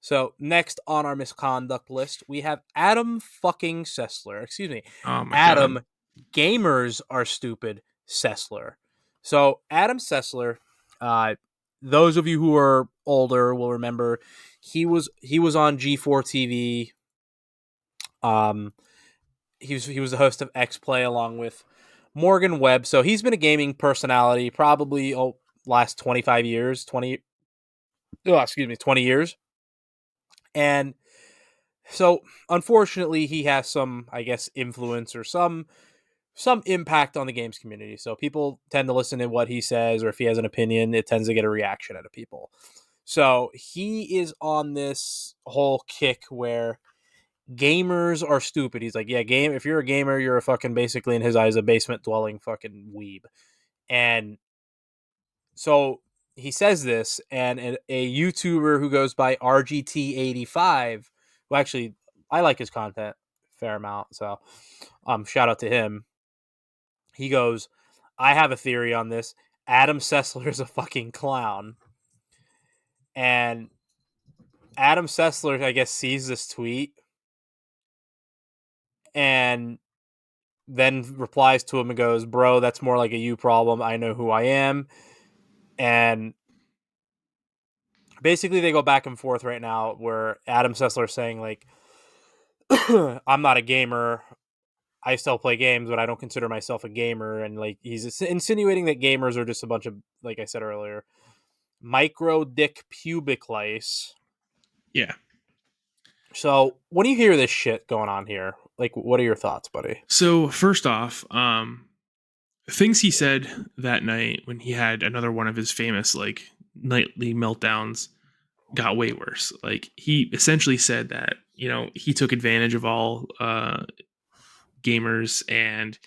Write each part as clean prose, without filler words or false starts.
So next on our misconduct list, we have Adam fucking Sessler. Excuse me, Oh my god. Adam. Gamers are stupid. Sessler. So Adam Sessler. Uh, those of you who are older will remember he was on G4 TV. Um, he was the host of X Play along with Morgan Webb. So he's been a gaming personality probably last 25 years, 20 years. And so unfortunately he has some, I guess, influence or some impact on the games community. So people tend to listen to what he says, or if he has an opinion, it tends to get a reaction out of people. So he is on this whole kick where gamers are stupid. He's like, yeah, game. If you're a gamer, you're a fucking basically in his eyes a basement dwelling fucking weeb. And so he says this, and a YouTuber who goes by RGT85, who actually I like his content a fair amount. So, shout out to him. He goes, I have a theory on this. Adam Sessler is a fucking clown. And Adam Sessler, I guess, sees this tweet and then replies to him and goes, bro, that's more like a you problem. I know who I am. And basically they go back and forth right now where Adam Sessler is saying, like, I'm not a gamer. I still play games, but I don't consider myself a gamer. And like he's insinuating that gamers are just a bunch of, like I said earlier, micro dick pubic lice. Yeah. So when you hear this shit going on here, like, what are your thoughts, buddy? So first off, things he said that night when he had another one of his famous like nightly meltdowns got way worse. Like he essentially said that, he took advantage of all gamers, and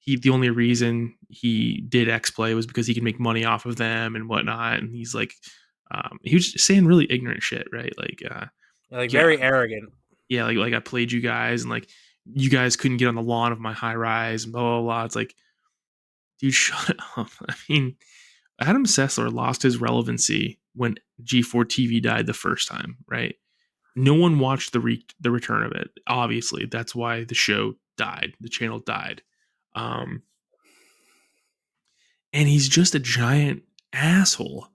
the only reason he did X Play was because he could make money off of them and whatnot. And he's like, he was just saying really ignorant shit, right? Like, Like yeah, very arrogant. yeah, like I played you guys, and like you guys couldn't get on the lawn of my high rise, and blah blah blah. It's like, dude, shut up. I mean, Adam Sessler lost his relevancy when G4 TV died the first time, right? No one watched the return of it. Obviously, that's why the show died. The channel died. Um, and he's just a giant asshole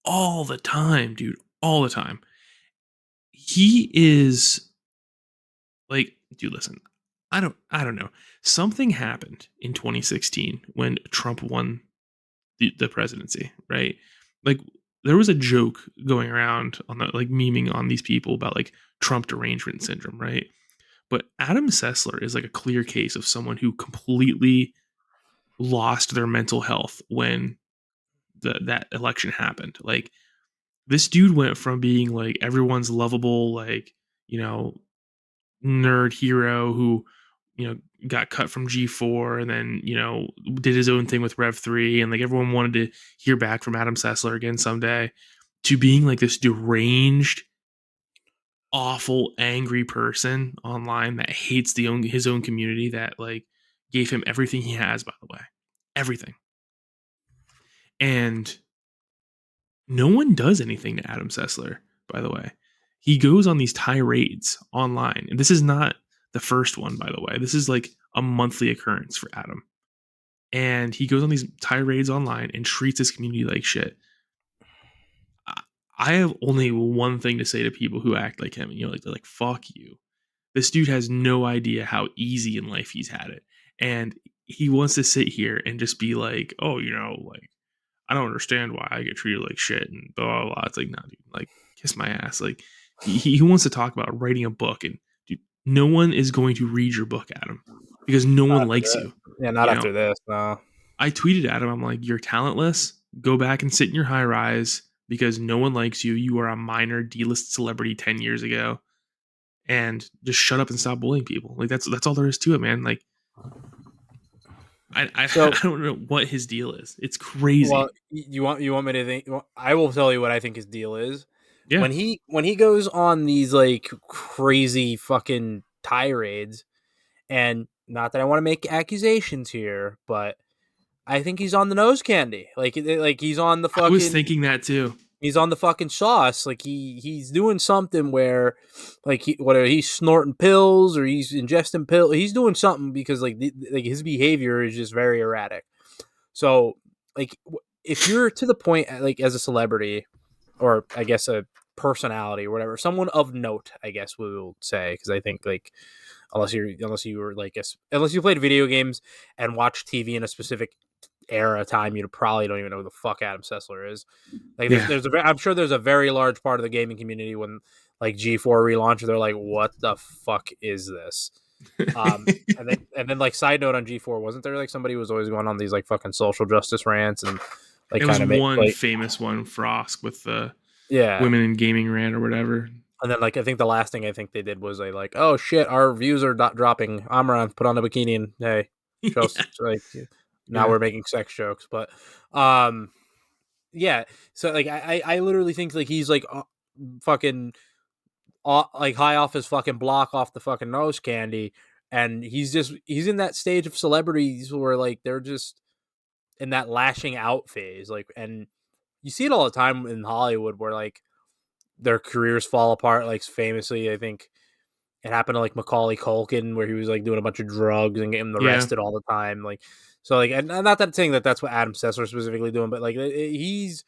all the time, dude. All the time. He is like, dude, listen. I don't know. Something happened in 2016 when Trump won the presidency, right? Like there was a joke going around on the like memeing on these people about like Trump derangement syndrome, right? But Adam Sessler is like a clear case of someone who completely lost their mental health when that election happened. Like this dude went from being like everyone's lovable, like, you know, nerd hero who, got cut from G4 and then, did his own thing with Rev 3 and like everyone wanted to hear back from Adam Sessler again someday, to being like this deranged, awful, angry person online that hates his own community that like gave him everything he has, by the way. Everything. And no one does anything to Adam Sessler, by the way. He goes on these tirades online. And this is not the first one, by the way. This is like a monthly occurrence for Adam. And he goes on these tirades online and treats his community like shit. I have only one thing to say to people who act like him. Like they're like, fuck you. This dude has no idea how easy in life he's had it. And he wants to sit here and just be like, oh, like, I don't understand why I get treated like shit and blah blah blah. It's like, nah, dude, like kiss my ass. Like he wants to talk about writing a book, and dude, no one is going to read your book, Adam, because no Not one after likes that. you. Yeah, not You know, after this. No. I tweeted at him, I'm like, you're talentless. Go back and sit in your high rise because no one likes you. You are a minor D-list celebrity 10 years ago, and just shut up and stop bullying people. Like that's all there is to it, man. Like I So, I don't know what his deal is. It's well, crazy. you want me to think? I will tell you what I think his deal is. Yeah. When he goes on these like crazy fucking tirades, and not that I want to make accusations here, but I think he's on the nose candy. Like he's on the I was fucking. thinking that too. He's on the fucking sauce. Like he's doing something where, like whether he's snorting pills or he's ingesting pills, he's doing something because like his behavior is just very erratic. So like if you're to the point like as a celebrity or I guess a personality or whatever, someone of note, I guess we will say, because I think like unless you were like unless you played video games and watched TV in a specific era time, you probably don't even know who the fuck Adam Sessler is. Like Yeah. I'm sure there's a very large part of the gaming community when like G4 relaunch, they're like, what the fuck is this? And then like side note on G4, wasn't there like somebody who was always going on these like fucking social justice rants and like It was kind of make one like famous one, Frost, with the yeah. women in gaming rant or whatever. And then like I think the last thing I think they did was they like, oh shit, our views are dropping. Amran, put on a bikini and hey, show Yeah. us like now Yeah. we're making sex jokes. But um yeah, so like I literally think like he's like fucking like high off his fucking block off the fucking nose candy, and he's in that stage of celebrities where like they're just in that lashing out phase, like, and you see it all the time in Hollywood where like their careers fall apart. Like famously, I think it happened to like Macaulay Culkin where he was like doing a bunch of drugs and getting Yeah. arrested all the time. Like, so like, and not that saying that that's what Adam Sessler specifically doing, but like he's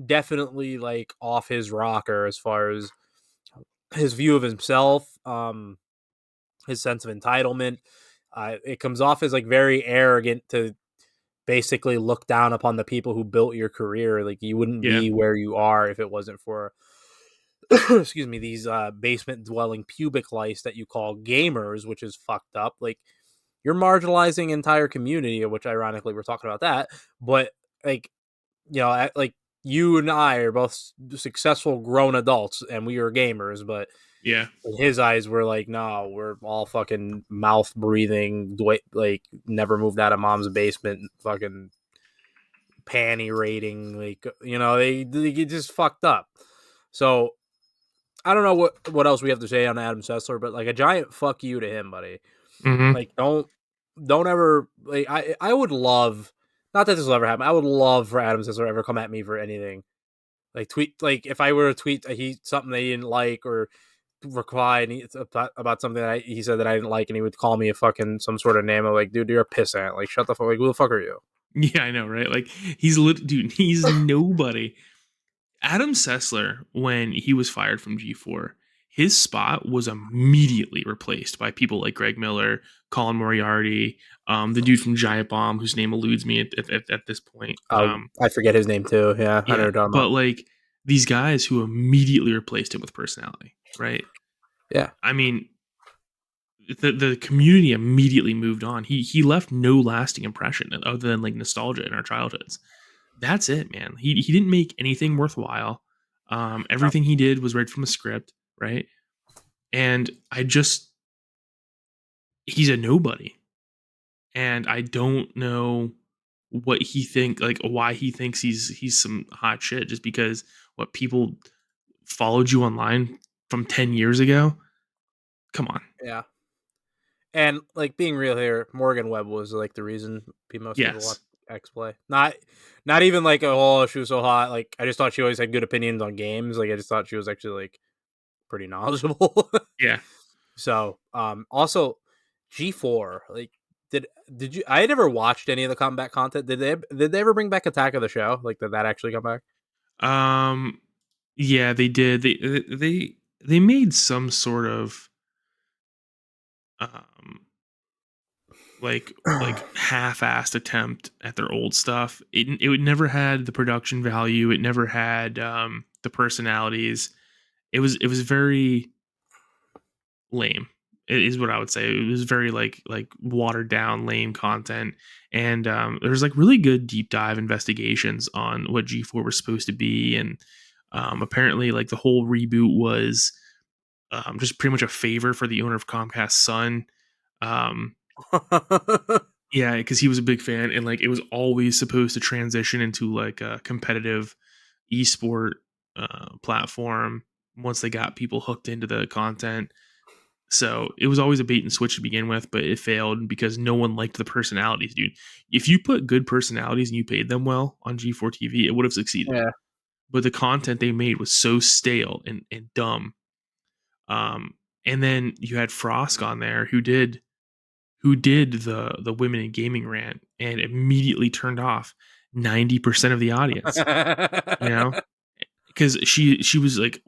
definitely like off his rocker as far as his view of himself, his sense of entitlement. It comes off as like very arrogant to basically look down upon the people who built your career. Like you wouldn't Yeah. be where you are if it wasn't for excuse me, these basement dwelling pubic lice that you call gamers, which is fucked up. Like you're marginalizing entire community, which ironically we're talking about that, but like like you and I are both successful grown adults and we are gamers, but Yeah. in his eyes, we're like, no, we're all fucking mouth breathing, like never moved out of mom's basement, fucking panty rating, like they get just fucked up. So I don't know what else we have to say on Adam Sessler, but like a giant fuck you to him, buddy. Hmm. Like don't ever like I would love, not that this will ever happen. I would love for Adam Sessler ever come at me for anything. Like tweet, like if I were to tweet he something they didn't like or reply and about something that he said that I didn't like, and he would call me a fucking some sort of name. I'm like, dude, you're a pissant. Like, shut the fuck. Like, who the fuck are you? Yeah, I know, right? Like dude, he's nobody. Adam Sessler, when he was fired from G4, his spot was immediately replaced by people like Greg Miller, Colin Moriarty, the dude from Giant Bomb, whose name eludes me at this point. I forget his name too. Yeah, I know what Yeah, you're talking but about. like these guys who immediately replaced him with personality, right? Yeah, I mean, the community immediately moved on. He left no lasting impression other than like nostalgia in our childhoods. That's it, man. He didn't make anything worthwhile. Everything he did was read from a script, right? And I just he's a nobody, and I don't know what he think like why he thinks he's some hot shit just because what people followed you online from 10 years ago. Come on. yeah. And like being real here, Morgan Webb was like the reason most people watch Yes. X play. Not even like oh she was so hot. Like I just thought she always had good opinions on games. Like I just thought she was actually like pretty knowledgeable. Yeah. So, also G4, like did you I never watched any of the comeback content. Did they ever bring back Attack of the Show? Like did that actually come back? Um yeah, they did. They made some sort of um half-assed attempt at their old stuff. It would never had the production value. It never had the personalities. It was very lame. It is what I would say. It was very like watered down, lame content. And there's like really good deep dive investigations on what G4 was supposed to be, and apparently like the whole reboot was just pretty much a favor for the owner of Comcast's son. Um, Yeah, because he was a big fan, and like it was always supposed to transition into like a competitive esport platform once they got people hooked into the content. So it was always a bait and switch to begin with, but it failed because no one liked the personalities, dude. If you put good personalities and you paid them well on G4 TV, it would have succeeded. Yeah. but the content they made was so stale and dumb. Um, and then you had Frosk on there who did the women in gaming rant and immediately turned off 90% of the audience. You know, because she was like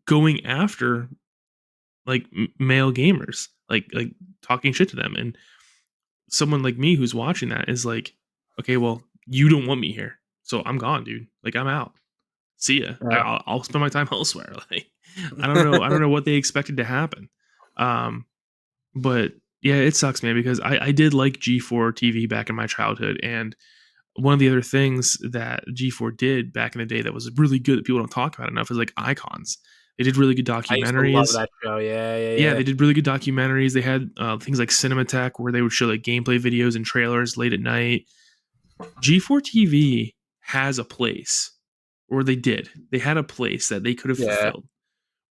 going after like male gamers, like talking shit to them, and someone like me who's watching that is like, okay, well, you don't want me here, so I'm gone, dude. Like I'm out. See ya. Yeah. I'll spend my time elsewhere. Like I don't know. I don't know what they expected to happen. Um, but yeah, it sucks, man, because I did like G4 TV back in my childhood, and one of the other things that G4 did back in the day that was really good that people don't talk about enough is like icons. They did really good I used to love documentaries. that show. Yeah, yeah, Yeah, yeah. they did really good documentaries. They had things like Cinematech where they would show like gameplay videos and trailers late at night. G4 TV has a place, or they did. They had a place that they could have Yeah. fulfilled,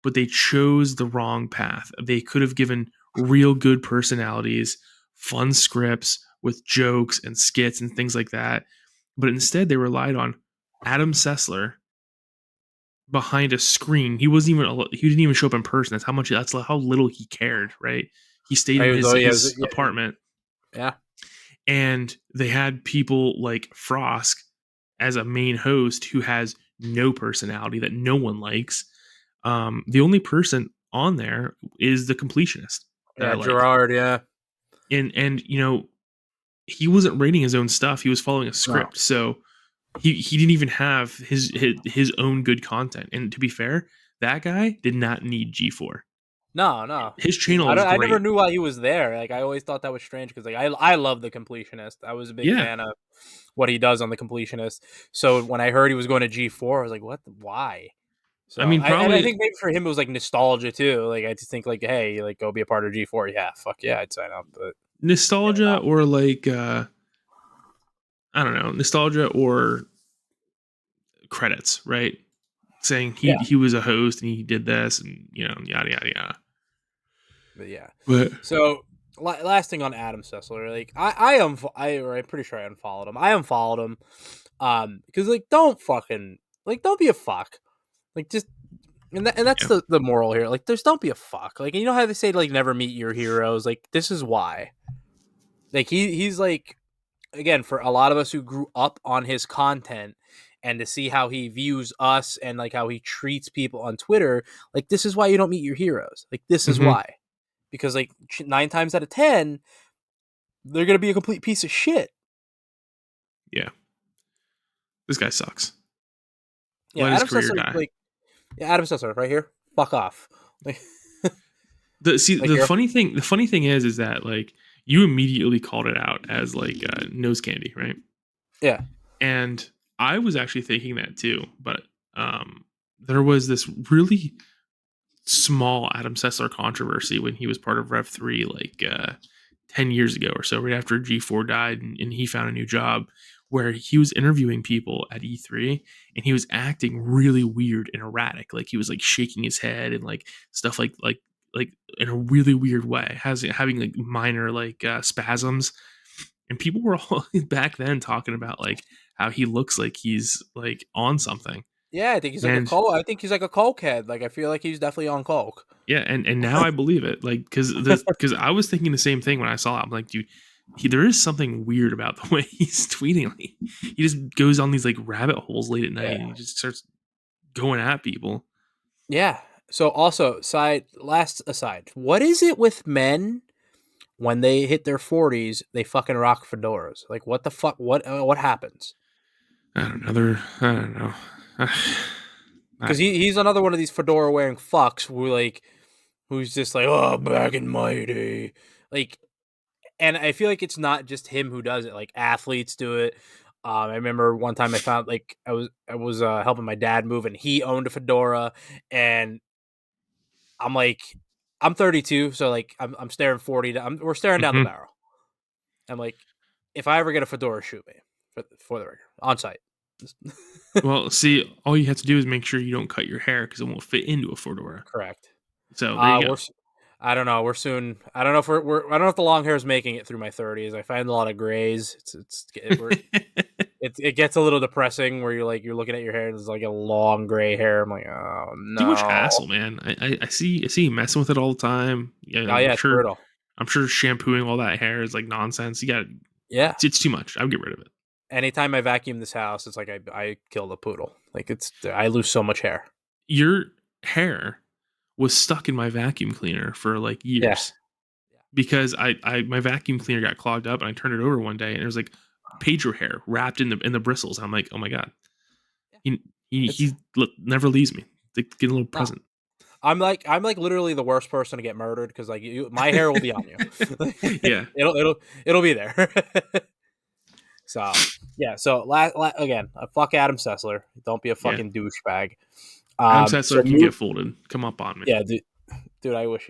but they chose the wrong path. They could have given real good personalities, fun scripts with jokes and skits and things like that. But instead, they relied on Adam Sessler behind a screen. He didn't even show up in person. That's how little he cared, right? He stayed I in was, his oh yeah, his yeah, apartment, yeah. and they had people like Frosk as a main host who has no personality that no one likes. The only person on there is the completionist that I Yeah, like, Gerard, yeah. and he wasn't rating his own stuff. He was following a No. script, so he didn't even have his own good content. And to be fair, that guy did not need G4. No, no. His channel is I never great. knew why he was there. Like I always thought that was strange because like I love the completionist. I was a big Yeah, fan of what he does on the completionist. So when I heard he was going to G4, I was like, what? Why? I So mean I probably think maybe for him it was like nostalgia too. Like I just think like, hey, like go be a part of G4. Yeah, fuck yeah, I'd sign up. But yeah, nostalgia or like I don't know, nostalgia or credits, right? Saying yeah, he was a host and he did this and yada yada yada. but yeah. But So last thing on Adam Sessler, like I'm pretty sure I unfollowed him. I unfollowed him, because like don't be a fuck. Like just and that's yeah, the moral here. Like there's don't be a fuck. Like you know how they say like never meet your heroes. Like this is why. Like he's like again for a lot of us who grew up on his content and to see how he views us and like how he treats people on Twitter. Like this is why you don't meet your heroes. Like this is hmm, why. Because like 9 times out of 10, they're gonna be a complete piece of shit. yeah. This guy sucks. Yeah, Let his Adam career Sessler, die. like yeah, Adam Sessler, right here. Fuck off. Like, like The here. funny thing is that like you immediately called it out as like nose candy, right? Yeah. And I was actually thinking that too, but um, there was this really small Adam Sessler controversy when he was part of Rev 3 like 10 years ago or so, right after G4 died and he found a new job, where he was interviewing people at E3 and he was acting really weird and erratic. Like he was like shaking his head and like stuff like in a really weird way, having like minor like spasms. And people were all back then talking about like how he looks like he's like on something. Yeah, I think he's like a And coke. I think he's like a cokehead. Like I feel like he's definitely on coke. yeah, and now I believe it, like because I was thinking the same thing when I saw it. I'm like, dude, there is something weird about the way he's tweeting. Like, he just goes on these like rabbit holes late at night, and he Yeah. just starts going at people. Yeah. So also last aside, what is it with men when they hit their 40s, they fucking rock fedoras? Like what the fuck? What happens? I don't know. I don't know. I Because don't know. he's another one of these fedora wearing fucks who's just like, oh, back in my day, like. And I feel like it's not just him who does it. Like athletes do it. I remember one time I found like I was helping my dad move, and he owned a fedora, and I'm like, I'm 32, so like I'm staring 40. We're staring down the Mhm. barrel. I'm like, if I ever get a fedora, shoot me for the record on site. Well, see, all you have to do is make sure you don't cut your hair because it won't fit into a fedora. Correct. So there you We're go. I don't know. We're soon. I don't know if I don't know if the long hair is making it through my 30s. I find a lot of grays. We're it gets a little depressing where you're looking at your hair and there's like a long gray hair. I'm like, oh Too much no. hassle, man. I see you messing with it all the time. Yeah, Oh I'm yeah, it's sure. brutal. I'm sure shampooing all that hair is like nonsense. You got Yeah. it's too much. I would get rid of it. Anytime I vacuum this house, it's like I killed a poodle. Like I lose so much hair. Your hair was stuck in my vacuum cleaner for like Yeah. years because I my vacuum cleaner got clogged up and I turned it over one day and it was like Pedro hair wrapped in the bristles. I'm like, oh my god, Yeah. he he, It's he never leaves me. Like, get a little no. present. I'm like literally the worst person to get murdered because like my hair will be on you. Yeah, It'll be there. So yeah. So again, fuck Adam Sessler. Don't be a yeah. fucking douchebag. Adam So Sessler can get folded. Come up on me. yeah, dude, I wish